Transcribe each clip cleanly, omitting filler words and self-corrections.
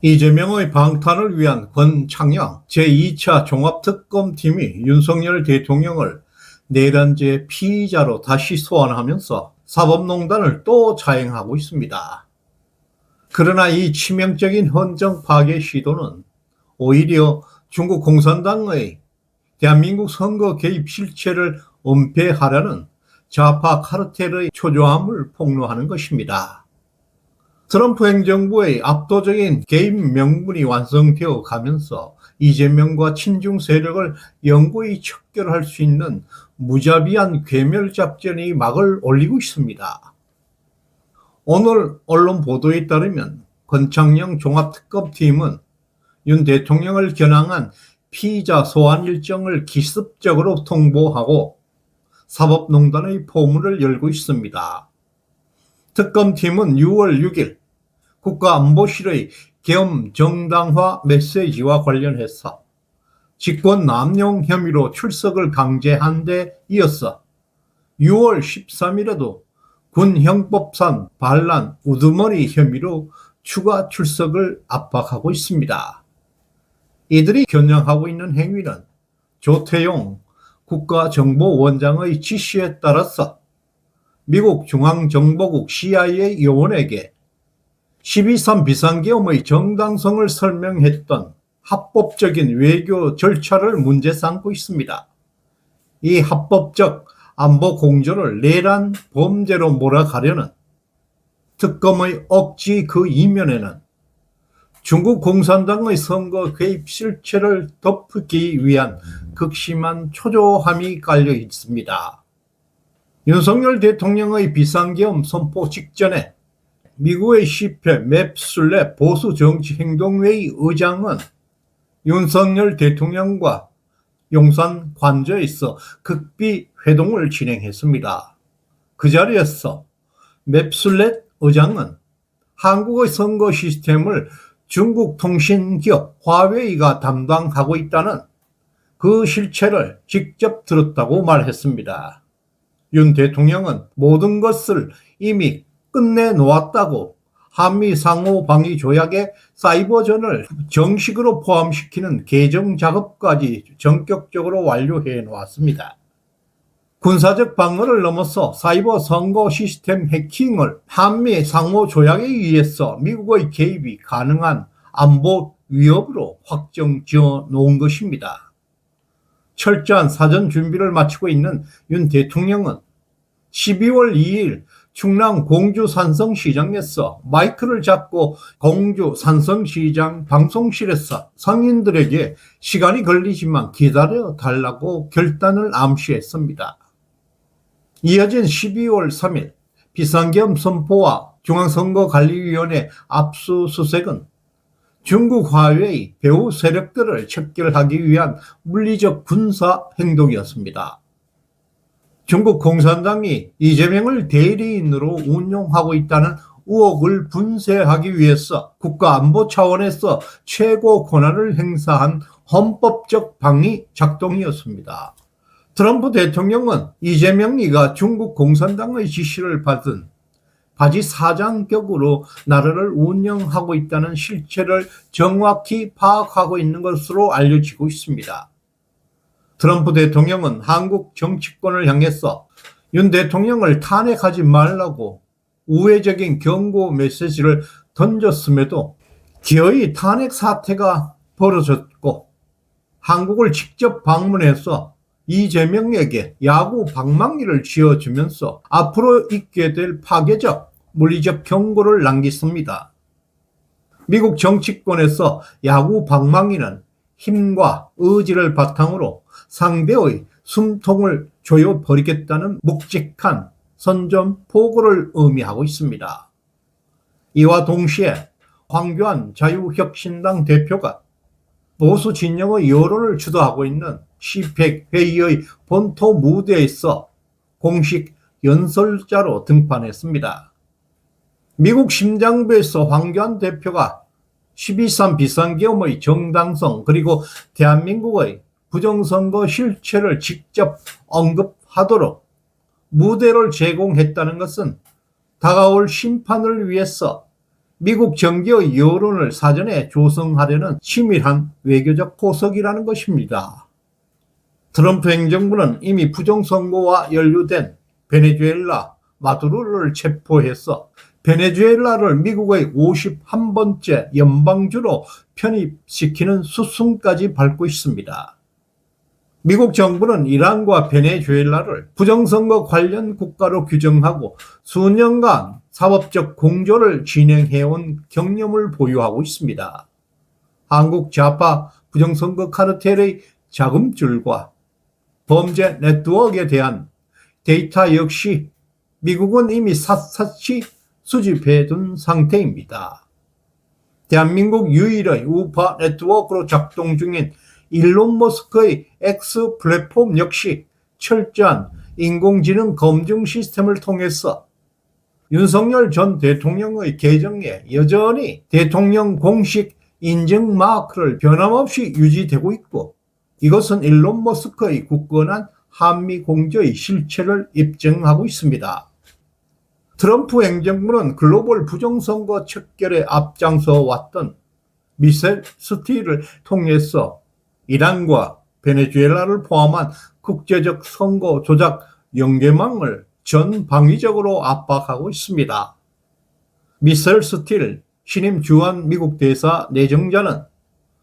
이재명의 방탄을 위한 권창영 제2차 종합특검팀이 윤석열 대통령을 내란죄 피의자로 다시 소환하면서 사법농단을 또 자행하고 있습니다. 그러나 이 치명적인 헌정 파괴 시도는 오히려 중국 공산당의 대한민국 선거 개입 실체를 은폐하려는 좌파 카르텔의 초조함을 폭로하는 것입니다. 트럼프 행정부의 압도적인 개입 명분이 완성되어 가면서 이재명과 친중 세력을 영구히 척결할 수 있는 무자비한 괴멸 작전이 막을 올리고 있습니다. 오늘 언론 보도에 따르면 권창영 종합특검팀은 윤 대통령을 겨냥한 피의자 소환 일정을 기습적으로 통보하고 사법농단의 포문을 열고 있습니다. 특검팀은 6월 6일 국가안보실의 계엄 정당화 메시지와 관련해서 직권 남용 혐의로 출석을 강제한 데 이어서 6월 13일에도 군 형법상 반란 우두머리 혐의로 추가 출석을 압박하고 있습니다. 이들이 겨냥하고 있는 행위는 조태용 국가정보원장의 지시에 따라서 미국 중앙정보국 CIA 요원에게 12.3 비상계엄의 정당성을 설명했던 합법적인 외교 절차를 문제 삼고 있습니다. 이 합법적 안보 공조를 내란 범죄로 몰아가려는 특검의 억지 그 이면에는 중국 공산당의 선거 개입 실체를 덮기 위한 극심한 초조함이 깔려 있습니다. 윤석열 대통령의 비상계엄 선포 직전에 미국의 시페 맵슐렛 보수정치행동회의 의장은 윤석열 대통령과 용산 관저에서 극비 회동을 진행했습니다. 그 자리에서 맵슐렛 의장은 한국의 선거 시스템을 중국 통신기업 화웨이가 담당하고 있다는 그 실체를 직접 들었다고 말했습니다. 윤 대통령은 모든 것을 이미 끝내놓았다고 한미 상호방위 조약의 사이버전을 정식으로 포함시키는 개정 작업까지 전격적으로 완료해 놓았습니다. 군사적 방어를 넘어서 사이버 선거 시스템 해킹을 한미 상호 조약에 의해서 미국의 개입이 가능한 안보 위협으로 확정 지어 놓은 것입니다. 철저한 사전 준비를 마치고 있는 윤 대통령은 12월 2일 충남 공주 산성시장에서 마이크를 잡고 공주 산성시장 방송실에서 상인들에게 시간이 걸리지만 기다려 달라고 결단을 암시했습니다. 이어진 12월 3일 비상계엄 선포와 중앙선거관리위원회 압수수색은 중국 화웨이 배후 세력들을 척결하기 위한 물리적 군사 행동이었습니다. 중국 공산당이 이재명을 대리인으로 운용하고 있다는 의혹을 분쇄하기 위해서 국가안보 차원에서 최고 권한을 행사한 헌법적 방위 작동이었습니다. 트럼프 대통령은 이재명이가 중국 공산당의 지시를 받은 바지 사장격으로 나라를 운영하고 있다는 실체를 정확히 파악하고 있는 것으로 알려지고 있습니다. 트럼프 대통령은 한국 정치권을 향해서 윤 대통령을 탄핵하지 말라고 우회적인 경고 메시지를 던졌음에도 기어이 탄핵 사태가 벌어졌고 한국을 직접 방문해서 이재명에게 야구 방망이를 쥐어주면서 앞으로 있게 될 파괴적 물리적 경고를 남겼습니다. 미국 정치권에서 야구 방망이는 힘과 의지를 바탕으로 상대의 숨통을 조여버리겠다는 묵직한 선전포고를 의미하고 있습니다. 이와 동시에 황교안 자유혁신당 대표가 보수 진영의 여론을 주도하고 있는 시펙 회의의 본토 무대에서 공식 연설자로 등판했습니다. 미국 심장부에서 황교안 대표가 12.3 비상계엄의 정당성 그리고 대한민국의 부정선거 실체를 직접 언급하도록 무대를 제공했다는 것은 다가올 심판을 위해서 미국 정계의 여론을 사전에 조성하려는 치밀한 외교적 포석이라는 것입니다. 트럼프 행정부는 이미 부정선거와 연루된 베네수엘라 마두로를 체포해서 베네수엘라를 미국의 51번째 연방주로 편입시키는 수순까지 밟고 있습니다. 미국 정부는 이란과 베네수엘라를 부정선거 관련 국가로 규정하고 수년간 사법적 공조를 진행해온 경험을 보유하고 있습니다. 한국 좌파 부정선거 카르텔의 자금줄과 범죄 네트워크에 대한 데이터 역시 미국은 이미 샅샅이 수집해둔 상태입니다. 대한민국 유일의 우파 네트워크로 작동 중인 일론 머스크의 X 플랫폼 역시 철저한 인공지능 검증 시스템을 통해서 윤석열 전 대통령의 계정에 여전히 대통령 공식 인증 마크를 변함없이 유지되고 있고, 이것은 일론 머스크의 굳건한 한미 공조의 실체를 입증하고 있습니다. 트럼프 행정부는 글로벌 부정선거 척결에 앞장서 왔던 미셀 스틸을 통해서 이란과 베네수엘라를 포함한 국제적 선거 조작 연계망을 전방위적으로 압박하고 있습니다. 미셀 스틸 신임 주한 미국 대사 내정자는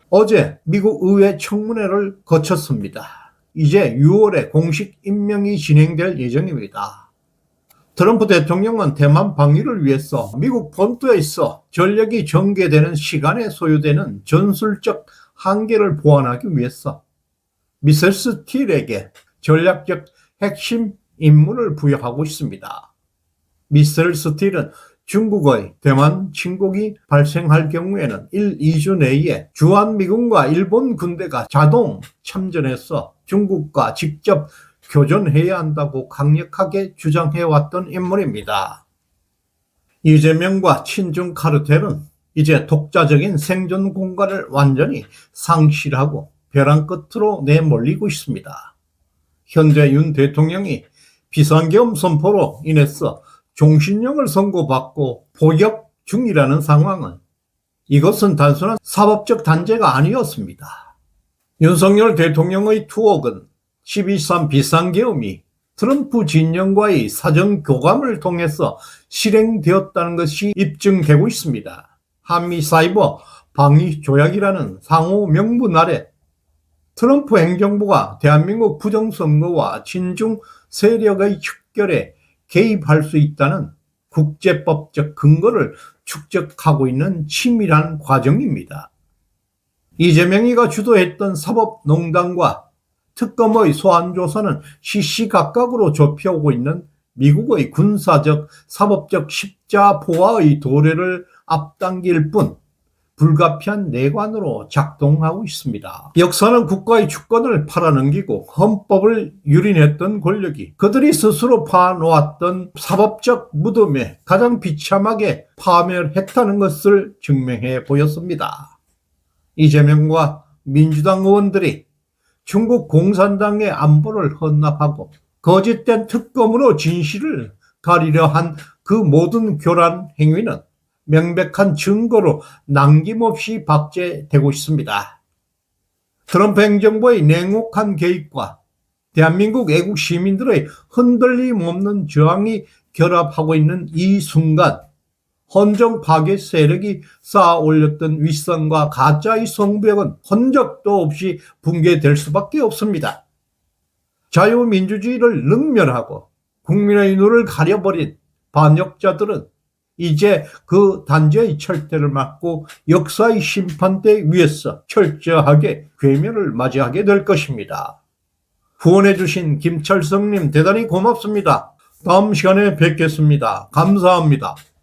어제 미국 의회 청문회를 거쳤습니다. 이제 6월에 공식 임명이 진행될 예정입니다. 트럼프 대통령은 대만 방위를 위해서 미국 본토에 있어 전력이 전개되는 시간에 소요되는 전술적 한계를 보완하기 위해서 미셀 스틸에게 전략적 핵심 임무를 부여하고 있습니다. 미셀 스틸은 중국의 대만 침공이 발생할 경우에는 1, 2주 내에 주한미군과 일본 군대가 자동 참전해서 중국과 직접 교전해야 한다고 강력하게 주장해왔던 인물입니다. 이재명과 친중 카르텔은 이제 독자적인 생존 공간을 완전히 상실하고 벼랑 끝으로 내몰리고 있습니다. 현재 윤 대통령이 비상계엄 선포로 인해서 종신형을 선고받고 포격 중이라는 상황은 이것은 단순한 사법적 단죄가 아니었습니다. 윤석열 대통령의 투옥은 12.3 비상계엄이 트럼프 진영과의 사전 교감을 통해서 실행되었다는 것이 입증되고 있습니다. 한미 사이버 방위 조약이라는 상호 명분 아래 트럼프 행정부가 대한민국 부정선거와 친중 세력의 척결에 개입할 수 있다는 국제법적 근거를 축적하고 있는 치밀한 과정입니다. 이재명이가 주도했던 사법농단과 특검의 소환조사는 시시각각으로 좁혀오고 있는 미국의 군사적, 사법적 십자포화의 도래를 앞당길 뿐 불가피한 내관으로 작동하고 있습니다. 역사는 국가의 주권을 팔아넘기고 헌법을 유린했던 권력이 그들이 스스로 파놓았던 사법적 무덤에 가장 비참하게 파멸했다는 것을 증명해 보였습니다. 이재명과 민주당 의원들이 중국 공산당의 안보를 헌납하고 거짓된 특검으로 진실을 가리려 한 그 모든 교란 행위는 명백한 증거로 남김없이 박제되고 있습니다. 트럼프 행정부의 냉혹한 개입과 대한민국 애국 시민들의 흔들림 없는 저항이 결합하고 있는 이 순간 헌정 파괴 세력이 쌓아 올렸던 윗선과 가짜의 성벽은 흔적도 없이 붕괴될 수밖에 없습니다. 자유민주주의를 능멸하고 국민의 눈을 가려버린 반역자들은 이제 그 단죄의 철퇴를 맞고 역사의 심판대 위에서 철저하게 괴멸을 맞이하게 될 것입니다. 후원해주신 김철성님 대단히 고맙습니다. 다음 시간에 뵙겠습니다. 감사합니다.